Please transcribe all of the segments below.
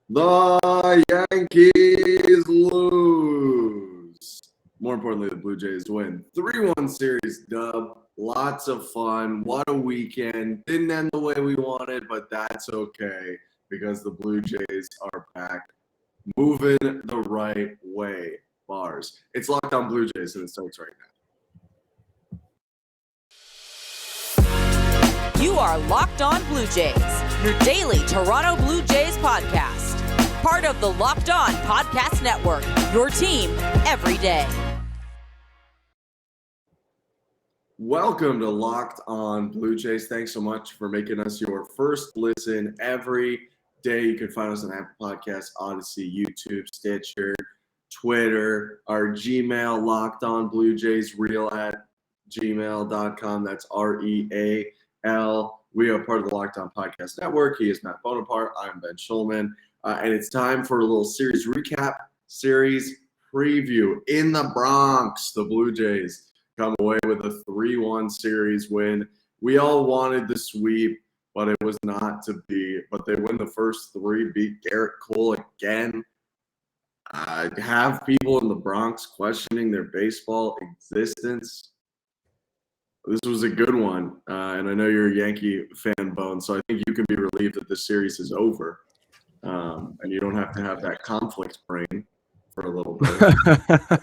The Yankees lose. More importantly, the Blue Jays win. 3-1 series dub. Lots of fun. What a weekend. Didn't end the way we wanted, but that's okay because the Blue Jays are back moving the right way. Bars. It's Locked On Blue Jays, and it starts right now. You are Locked On Blue Jays, your daily Toronto Blue Jays podcast. Part of the Locked On Podcast Network, your team every day. Welcome to Locked On Blue Jays. Thanks so much for making us your first listen every day. You can find us on Apple Podcasts, Odyssey, YouTube, Stitcher, Twitter, our Gmail, Locked On Blue Jays, real at gmail.com. That's REAL. We are part of the Locked On Podcast Network. He is Matt Bonaparte. I'm Ben Shulman. And it's time for a little series recap, series preview. In the Bronx, the Blue Jays come away with a 3-1 series win. We all wanted the sweep, but it was not to be. But they win the first three, beat Garrett Cole again. Have people in the Bronx questioning their baseball existence. This was a good one, and I know you're a Yankee fan, Bone, so I think you can be relieved that this series is over. And you don't have to have that conflict brain for a little bit.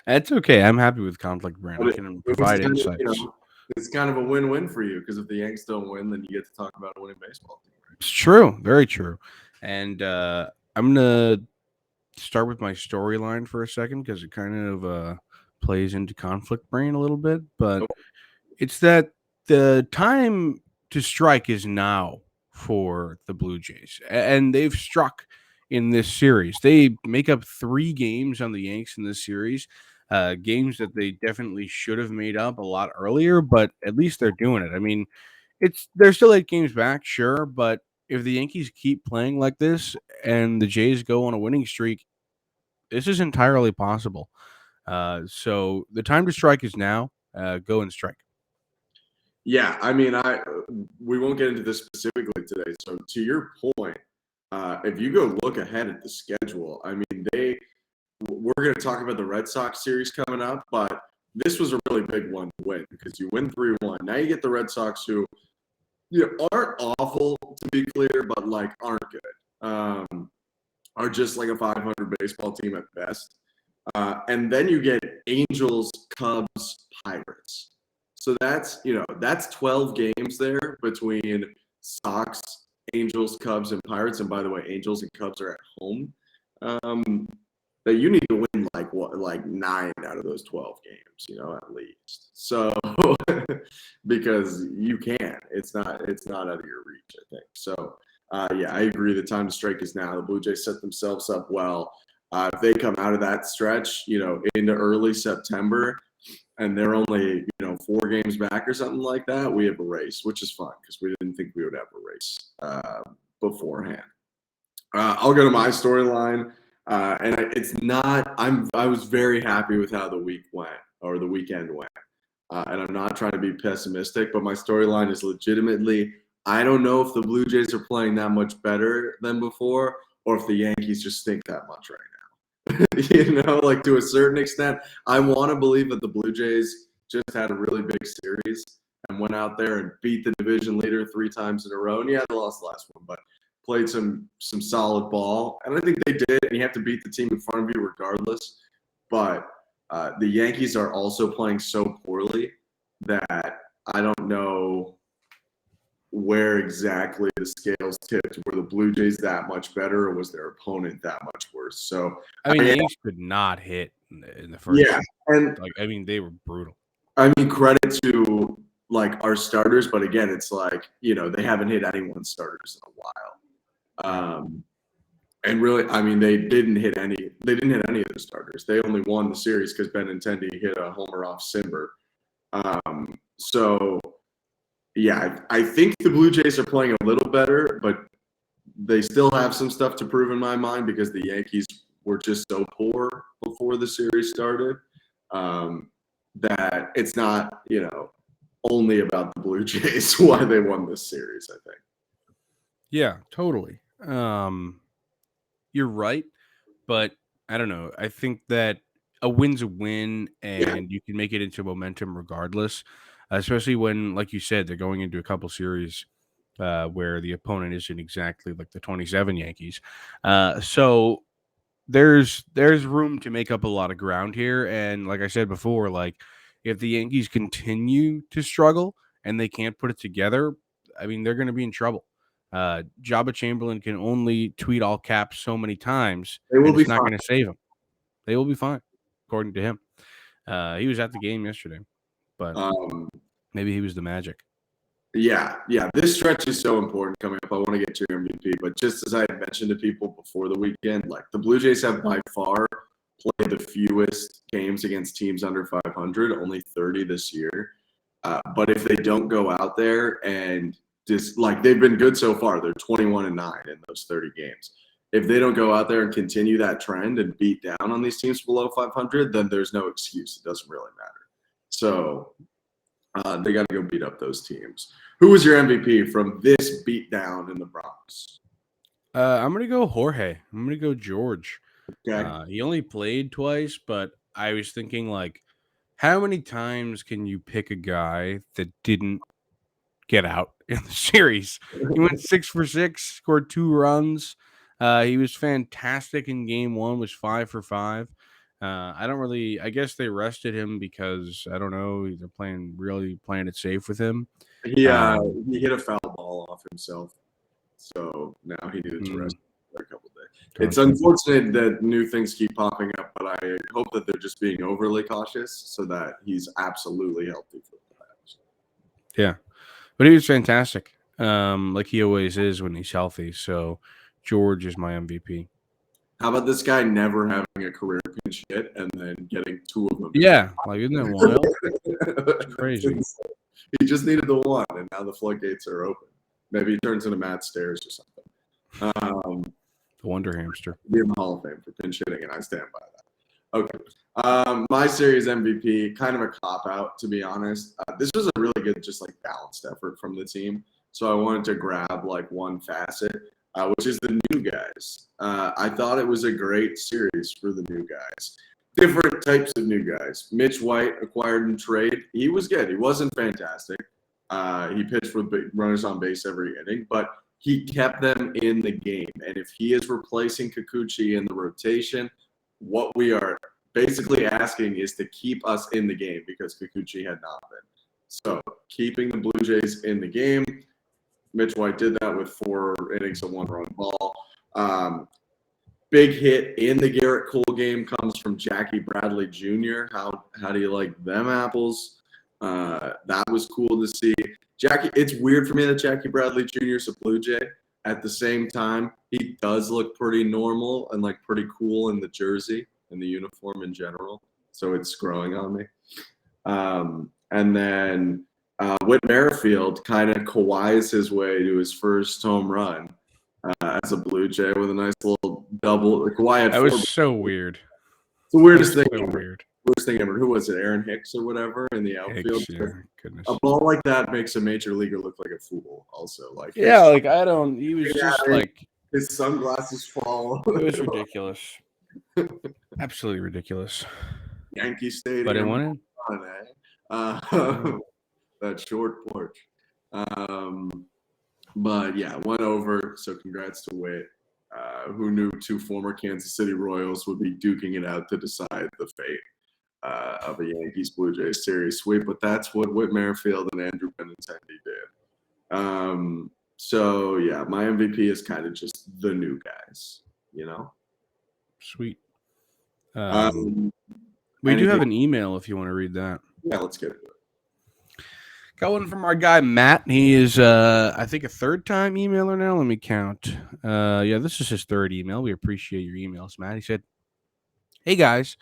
That's okay. I'm happy with conflict brain. I can provide insights. It's kind of a win-win for you because if the Yanks don't win, then you get to talk about a winning baseball team. Right? It's true. Very true. And I'm going to start with my storyline for a second because it kind of plays into conflict brain a little bit. But it's that the time to strike is now for the Blue Jays, and they've struck in this series. They make up 3 games on the Yanks in this series, games that they definitely should have made up a lot earlier, but at least they're doing it. I mean, they're still 8 games back, sure, but if the Yankees keep playing like this and the Jays go on a winning streak, this is entirely possible. So the time to strike is now. Go and strike. Yeah, I mean, we won't get into this specifically today. So to your point, if you go look ahead at the schedule, I mean, we're going to talk about the Red Sox series coming up, but this was a really big one to win because you win 3-1. Now you get the Red Sox who aren't awful, to be clear, but like aren't good. Are just like a 500 baseball team at best. And then you get Angels, Cubs, Pirates. So that's 12 games there between Sox, Angels, Cubs, and Pirates. And by the way, Angels and Cubs are at home. That you need to win like 9 out of those 12 games, at least. So because you can, it's not out of your reach, I think. So yeah, I agree. The time to strike is now. The Blue Jays set themselves up well. If they come out of that stretch, into early September, and they're only, 4 games back or something like that, we have a race, which is fun because we didn't think we would have a race beforehand. I'll go to my storyline, and I was very happy with how the weekend went, and I'm not trying to be pessimistic, but my storyline is legitimately, I don't know if the Blue Jays are playing that much better than before, or if the Yankees just stink that much right now. Like to a certain extent, I want to believe that the Blue Jays just had a really big series and went out there and beat the division leader 3 times in a row. And yeah, they lost the last one, but played some solid ball. And I think they did. And you have to beat the team in front of you regardless. But the Yankees are also playing so poorly that I don't know where exactly the scales tipped. Were the Blue Jays that much better, or was their opponent that much worse? So I mean, the Yankees could not hit in the first. Yeah, and they were brutal. I mean, credit to our starters, but again, it's they haven't hit anyone's starters in a while. And really, I mean, they didn't hit any of the starters. They only won the series because Benintendi hit a homer off Simber. So. Yeah, I think the Blue Jays are playing a little better, but they still have some stuff to prove in my mind because the Yankees were just so poor before the series started that it's not, only about the Blue Jays why they won this series, I think. Yeah, totally. you're right, but I don't know. I think that a win's a win, and you can make it into momentum regardless, especially when, like you said, they're going into a couple series where the opponent isn't exactly like the 27 Yankees. So there's room to make up a lot of ground here, and like I said before, like if the Yankees continue to struggle and they can't put it together, I mean they're going to be in trouble. Jabba Chamberlain can only tweet all caps so many times, They will and be it's not fine. going to save him. They will be fine, according to him. He was at the game yesterday, but maybe he was the magic. Yeah. This stretch is so important coming up. I want to get to your MVP, but just as I had mentioned to people before the weekend, like the Blue Jays have by far played the fewest games against teams under 500, only 30 this year. But if they don't go out there and just like they've been good so far, they're 21-9 in those 30 games. If they don't go out there and continue that trend and beat down on these teams below 500, then there's no excuse. It doesn't really matter. So they got to go beat up those teams. Who was your MVP from this beatdown in the Bronx? I'm gonna go Jorge. I'm gonna go George. Okay. He only played twice, but I was thinking like, how many times can you pick a guy that didn't get out in the series? He went 6 for 6, scored 2 runs. He was fantastic in game 1, was 5 for 5. I guess they rested him because I don't know, they're playing it safe with him. He hit a foul ball off himself, so now he needed to rest for a couple of days. It's unfortunate that new things keep popping up, but I hope that they're just being overly cautious so that he's absolutely healthy for the match. Yeah, but he was fantastic, like he always is when he's healthy. So George is my MVP. How about this guy never having a career pinch hit and then getting 2 of them? Yeah, like isn't that wild? It's crazy. He just needed the one, and now the floodgates are open. Maybe he turns into Matt Stairs or something. The Wonder Hamster. Be in the Hall of Fame for pinch hitting, and I stand by that. Okay. My series MVP, kind of a cop-out, to be honest. This was a really good, just like balanced effort from the team. So I wanted to grab like one facet, which is the new guys. I thought it was a great series for the new guys. Different types of new guys. Mitch White, acquired in trade. He was good. He wasn't fantastic. He pitched with runners on base every inning, but he kept them in the game. And if he is replacing Kikuchi in the rotation, what we are basically asking is to keep us in the game because Kikuchi had not been. So keeping the Blue Jays in the game. Mitch White did that with 4 innings of 1-run ball. Big hit in the Garrett Cole game comes from Jackie Bradley Jr. How do you like them apples? That was cool to see. Jackie, it's weird for me that Jackie Bradley Jr. is a Blue Jay. At the same time, he does look pretty normal and like pretty cool in the jersey and the uniform in general. So it's growing on me. And then Whit Merrifield kind of Kawhi's his way to his first home run as a Blue Jay with a nice little double. Kawhi had that was so weird. It's the weirdest thing. So weird. Worst thing ever. Who was it? Aaron Hicks or whatever in the outfield. Yeah, goodness. A ball like that makes a major leaguer look like a fool. Also, like He was just like his sunglasses fall. It was ridiculous. Absolutely ridiculous. Yankee Stadium. But it won it. That short porch. But yeah, went over. So congrats to Whit. Who knew 2 former Kansas City Royals would be duking it out to decide the fate of a Yankees Blue Jays series sweep? But that's what Whit Merrifield and Andrew Benintendi did. So yeah, my MVP is kind of just the new guys, you know. Sweet. We do have an email if you want to read that. Yeah, let's get it. Got one from our guy Matt. He is, I think, a 3rd-time emailer now. Let me count. Yeah, this is his 3rd email. We appreciate your emails, Matt. He said, "Hey guys,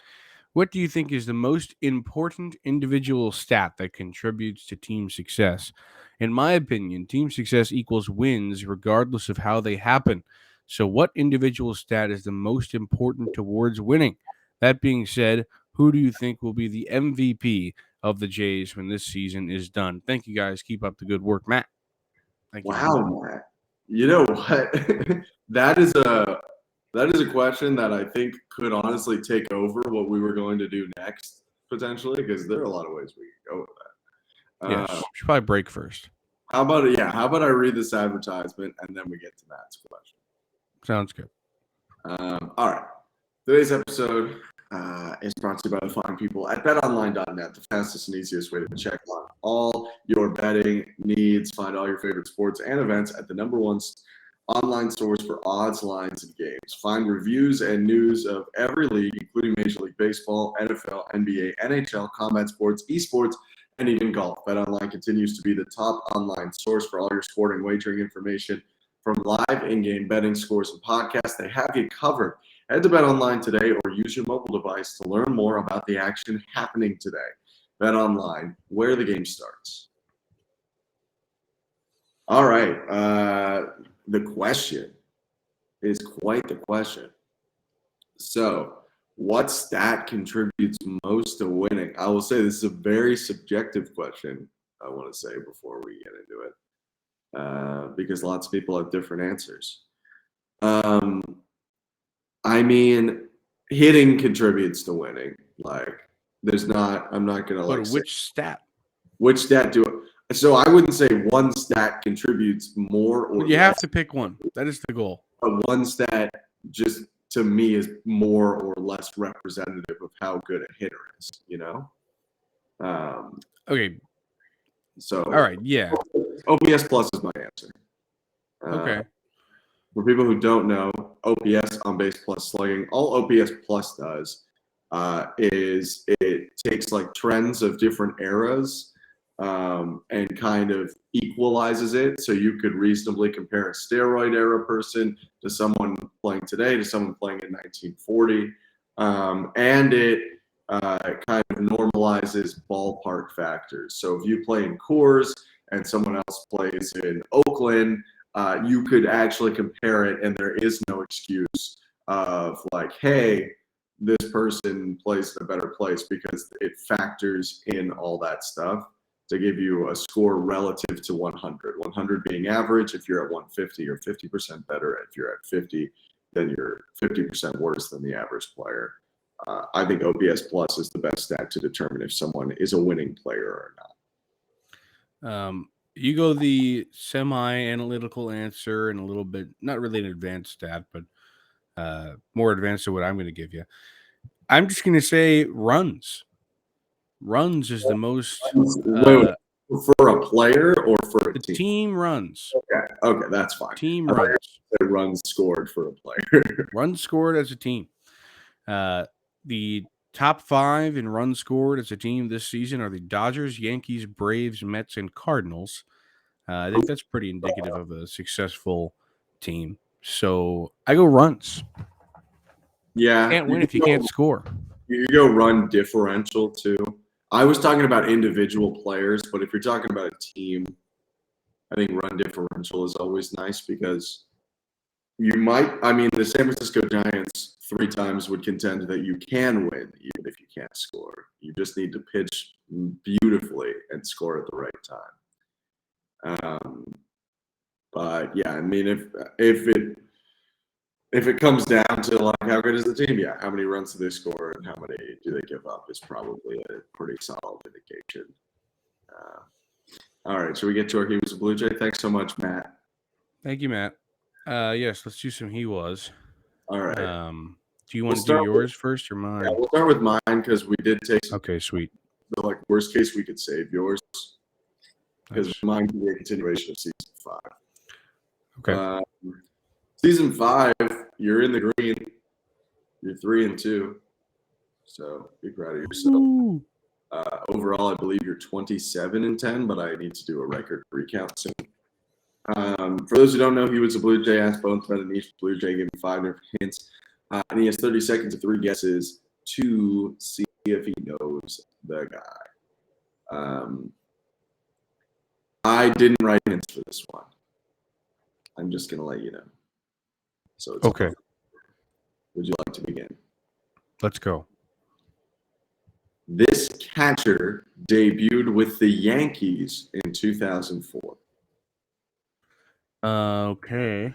what do you think is the most important individual stat that contributes to team success? In my opinion, team success equals wins regardless of how they happen. So, what individual stat is the most important towards winning? That being said, who do you think will be the MVP of the Jays when this season is done? Thank you guys. Keep up the good work, Matt." Thank you. Wow, Matt. You know what? That That is a question that I think could honestly take over what we were going to do next, potentially, because there are a lot of ways we could go with that. Yes, we should probably break first. How about I read this advertisement and then we get to Matt's question? Sounds good. All right. Today's episode is brought to you by the fine people at BetOnline.net, the fastest and easiest way to check on all your betting needs. Find all your favorite sports and events at the #1 online source for odds, lines, and games. Find reviews and news of every league, including Major League Baseball, NFL, NBA, NHL, combat sports, esports, and even golf. BetOnline continues to be the top online source for all your sporting wagering information. From live in-game betting scores and podcasts, they have you covered. Head to BetOnline today or use your mobile device to learn more about the action happening today. BetOnline, where the game starts. All right. The question is quite the question. So, what stat contributes most to winning? I will say this is a very subjective question, I want to say, before we get into it, because lots of people have different answers. I mean, hitting contributes to winning. Like, I'm not going to like But which stat? Which stat so I wouldn't say one stat contributes more or You have less. to pick one. That is the goal. But one stat just to me is more or less representative of how good a hitter is, you know? Okay. So All right. Yeah. OPS plus is my answer. Okay. For people who don't know, OPS, on base plus slugging, all OPS plus does is it takes like trends of different eras and kind of equalizes it. So you could reasonably compare a steroid era person to someone playing today to someone playing in 1940. And it kind of normalizes ballpark factors. So if you play in Coors and someone else plays in Oakland, you could actually compare it, and there is no excuse of like, hey, this person plays in a better place, because it factors in all that stuff to give you a score relative to 100. 100 being average. If you're at 150, you're 50% better. If you're at 50, then you're 50% worse than the average player. I think OPS plus is the best stat to determine if someone is a winning player or not. You go the semi-analytical answer and a little bit, not really an advanced stat, but more advanced than what I'm going to give you. I'm just going to say runs. Runs is the most. Wait, for a player or for a the team? Team runs. Okay, that's fine. Team runs. Runs scored for a player. Runs scored as a team. The top 5 in runs scored as a team this season are the Dodgers, Yankees, Braves, Mets, and Cardinals. I think that's pretty indicative of a successful team. So I go runs. Yeah. Can't win if you can't score. You go run differential too. I was talking about individual players, but if you're talking about a team, I think run differential is always nice, because the San Francisco Giants 3 times would contend that you can win even if you can't score. You just need to pitch beautifully and score at the right time. But yeah, I mean, if it comes down to like how good is the team, yeah, how many runs do they score and how many do they give up is probably a pretty solid indication. All right, so we get to our He Was a Blue Jay. Thanks so much, Matt. Thank you, Matt. Yes, let's do some He Was. All right. Do you want to do yours first or mine? Yeah, we'll start with mine, because we did take some. Okay, sweet. So, like, worst case, we could save yours, because Nice. mine can be a continuation of season 5. Okay. Season 5, you're in the green. You're 3-2. So be proud of yourself. Ooh. Overall, I believe you're 27-10, but I need to do a record recount soon. For those who don't know, He Was a Blue Jay. Ask Bones about a niche Blue Jay, give him 5 different hints. And he has 30 seconds of 3 guesses to see if he knows the guy. I didn't write hints for this one. I'm just going to let you know. So it's Okay. Would you like to begin? Let's go. This catcher debuted with the Yankees in 2004. Okay.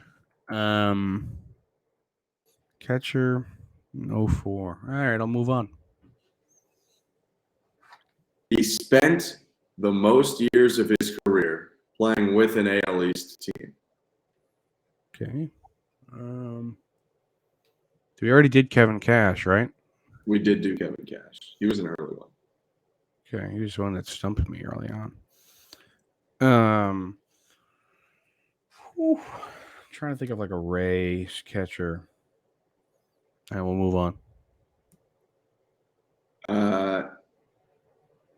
Catcher, 04. All right, I'll move on. He spent the most years of his career playing with an AL East team. Okay. We already did Kevin Cash, right? We did do Kevin Cash. He was an early one. Okay, he was the one that stumped me early on. Trying to think of like a Rays catcher. All right, we'll move on.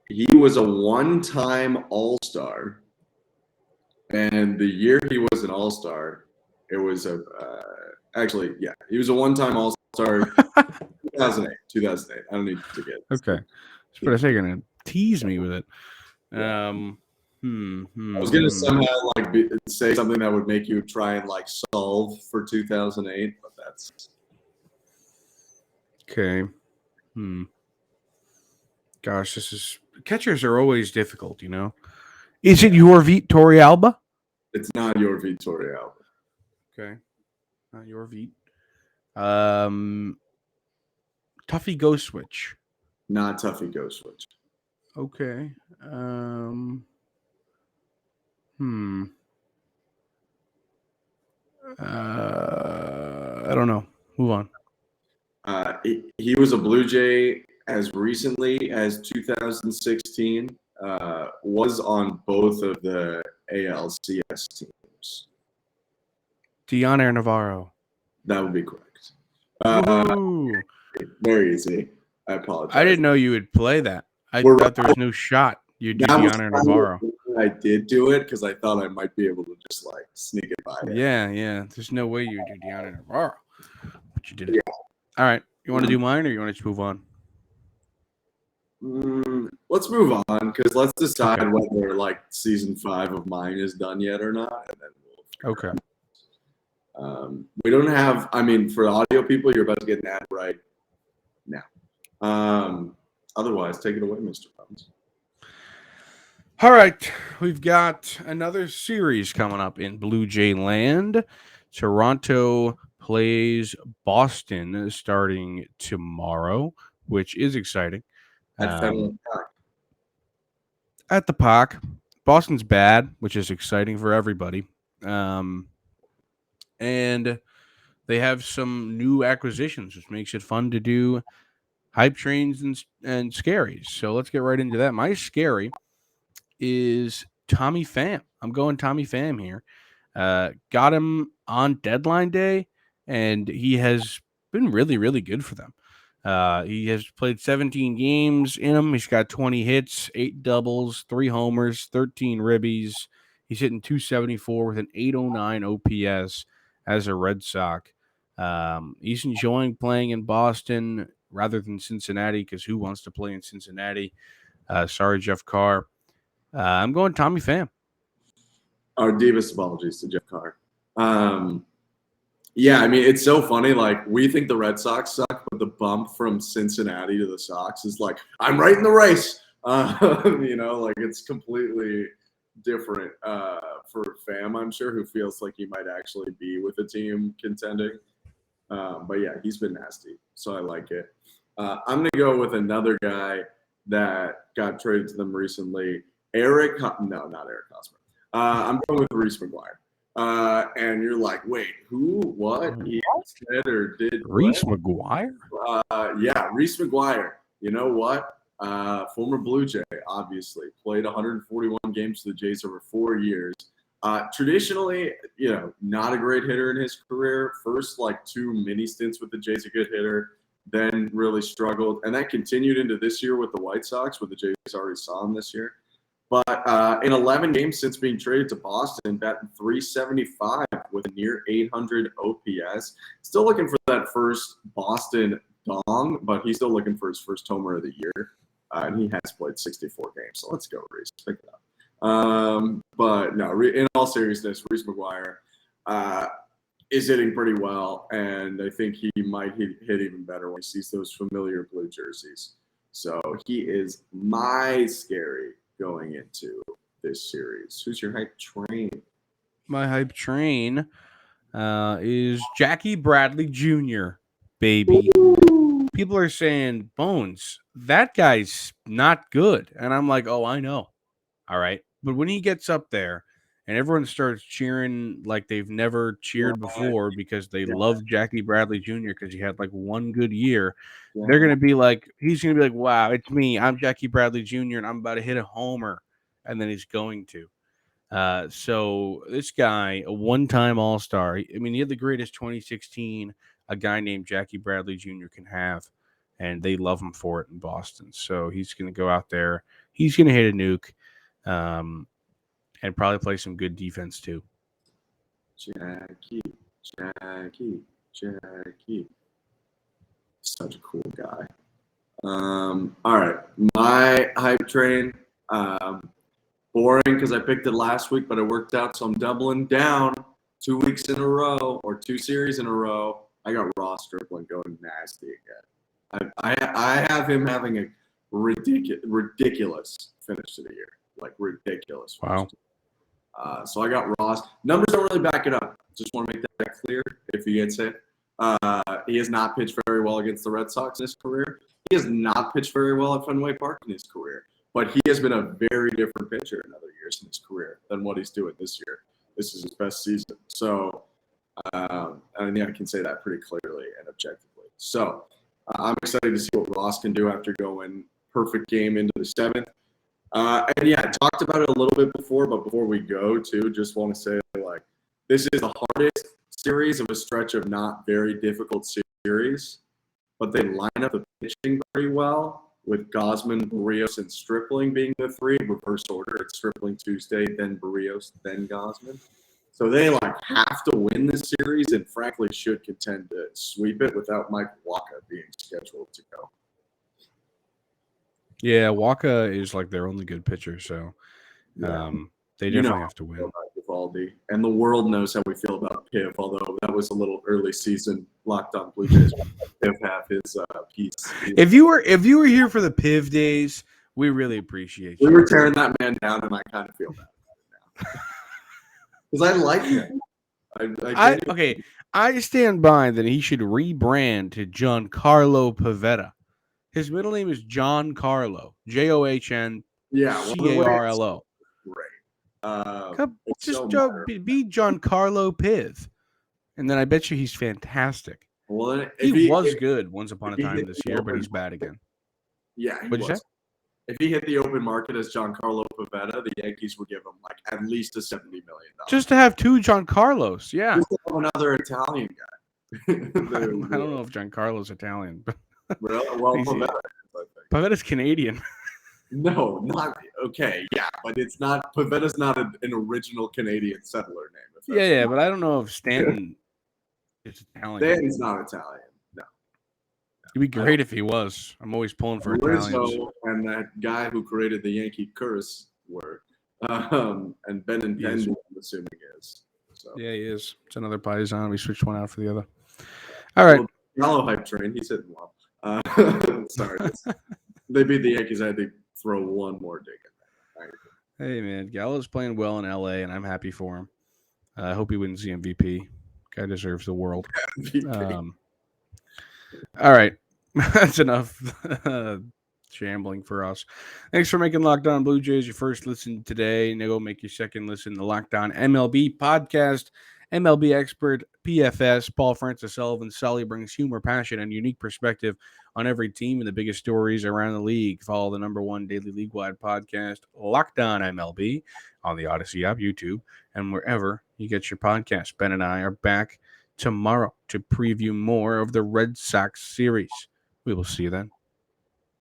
He was a one-time All-Star, and the year he was an All-Star, it was he was a one-time All-Star. 2008. I don't need to get. Okay, but I say you're gonna tease me with it. I was gonna somehow say something that would make you try and solve for 2008, but that's okay. Gosh, catchers are always difficult, you know. Is it your Vitor Alba? It's not your Vitor Alba. Okay, not your Vit. Tuffy Ghost Switch. Not Tuffy Ghost Switch. Okay. I don't know. Move on. He was a Blue Jay as recently as 2016. Was on both of the ALCS teams. Dioner Navarro. That would be correct. Very easy. I apologize. I didn't know you would play that. I thought there was no shot you'd do Dioner Navarro. I did do it because I thought I might be able to just sneak it by him. Yeah. There's no way you would do Dioner Navarro. But you did it. Yeah. All right. You want to do mine or you want to just move on? Let's move on because let's decide whether season 5 of mine is done yet or not, and then we'll. We don't have. I mean, for audio people, you're about to get an ad right now. Otherwise, take it away, Mr. Robbins. All right, we've got another series coming up in Blue Jay land. Toronto plays Boston starting tomorrow, which is exciting. At the Park. Boston's bad, which is exciting for everybody. And they have some new acquisitions, which makes it fun to do hype trains and scaries. So let's get right into that. My scary is Tommy Pham. I'm going Tommy Pham here. Got him on deadline day, and he has been really, really good for them. He has played 17 games in them. He's got 20 hits, 8 doubles, 3 homers, 13 ribbies. He's hitting 274 with an 809 OPS as a Red Sox. He's enjoying playing in Boston rather than Cincinnati because who wants to play in Cincinnati? Sorry, Jeff Carr. I'm going Tommy Pham. Our deepest apologies to Jeff Carr. Yeah, I mean, it's so funny. We think the Red Sox suck, but the bump from Cincinnati to the Sox is I'm right in the race. It's completely different for Pham, I'm sure, who feels like he might actually be with a team contending. But yeah, he's been nasty, so I like it. I'm going to go with another guy that got traded to them recently. Not Eric Hosmer. I'm going with Reece Mcguire. And you're like, wait, who, what? He said or did Reece Mcguire? Yeah, Reece Mcguire. You know what? Former Blue Jay, obviously. Played 141 games for the Jays over 4 years. Traditionally, not a great hitter in his career. First, 2 mini stints with the Jays, a good hitter. Then really struggled. And that continued into this year with the White Sox, where the Jays already saw him this year. But in 11 games since being traded to Boston, batting .375 with a near 800 OPS. Still looking for that first Boston dong, but he's still looking for his first homer of the year. And he has played 64 games. So let's go, Reece. Pick it up. But no, in all seriousness, Reece Mcguire is hitting pretty well. And I think he might hit even better when he sees those familiar blue jerseys. So he is my scary going into this series. Who's your hype train? My hype train is Jackie Bradley Jr. baby. People are saying, Bones, that guy's not good. And I'm like, oh, I know. All right. But when he gets up there and everyone starts cheering like they've never cheered before because they love Jackie Bradley Jr. because he had like one good year, they're going to be like, he's going to be like, wow, it's me. I'm Jackie Bradley Jr. and I'm about to hit a homer. And then he's going to. So this guy, a one-time All-Star, I mean, he had the greatest 2016 a guy named Jackie Bradley Jr. can have, and they love him for it in Boston. So he's going to go out there. He's going to hit a nuke, and probably play some good defense too. Jackie. Such a cool guy. All right. My hype train. Boring because I picked it last week, but it worked out. So I'm doubling down 2 weeks in a row or 2 series in a row. I got Ross Stripling going nasty again. I have him having a ridiculous finish to the year, like ridiculous. Wow. So I got Ross. Numbers don't really back it up. Just want to make that clear. If he gets it, he has not pitched very well against the Red Sox in his career. He has not pitched very well at Fenway Park in his career. But he has been a very different pitcher in other years in his career than what he's doing this year. This is his best season. So I think I can say that pretty clearly and objectively. So I'm excited to see what Ross can do after going perfect game into the 7th. And yeah, I talked about it a little bit before, but before we go to, just want to say, like, this is the hardest series of a stretch of not very difficult series, but they line up the pitching very well. With Gausman, Barrios, and Stripling being the 3, reverse order. It's Stripling Tuesday, then Barrios, then Gausman. So they have to win this series and frankly should contend to sweep it without Mike Wacha being scheduled to go. Yeah, Wacha is like their only good pitcher, so they definitely have to win. Vivaldi, and the world knows how we feel about Piv, although that was a little early season Locked On Blue Jays. Piv have his piece. If you were here for the Piv days, we really appreciate you. We were tearing that man down, and I kind of feel bad now because I like him. I stand by that he should rebrand to Giancarlo Pivetta. His middle name is John Carlo, John Carlo. Great. Be Giancarlo Piv, and then I bet you he's fantastic. Well, he was good once upon a time this year, but he's bad again. Yeah, what'd you say? If he hit the open market as Giancarlo Pivetta, the Yankees would give him at least a $70 million. Just to have 2 Giancarlos, yeah. Just to have another Italian guy. I don't know if Giancarlo's Italian, but well, Pivetta's Canadian. No, not okay. Yeah, but it's not. Pavetta's not an original Canadian settler name. Yeah, but I don't know if Stanton is Italian. Stanton's not Italian. No. It'd be great if he was. I'm always pulling for Italians. And that guy who created the Yankee curse were, and Ben and Ben, I'm assuming is. So. Yeah, he is. It's another Paisan. We switched one out for the other. All right. Gallo hype train. He's hitting well. Sorry. They beat the Yankees. I had to throw one more dig in there. Hey, man. Gallo's playing well in LA, and I'm happy for him. I hope he wins the MVP. Guy deserves the world. All right. That's enough shambling for us. Thanks for making Locked On Blue Jays your first listen today. Now go make your second listen to Locked On MLB podcast. MLB expert PFS Paul Francis Sullivan Sully brings humor, passion, and unique perspective on every team and the biggest stories around the league. Follow the #1 daily league-wide podcast, Locked On MLB, on the Odyssey app, YouTube, and wherever you get your podcast. Ben and I are back tomorrow to preview more of the Red Sox series. We will see you then.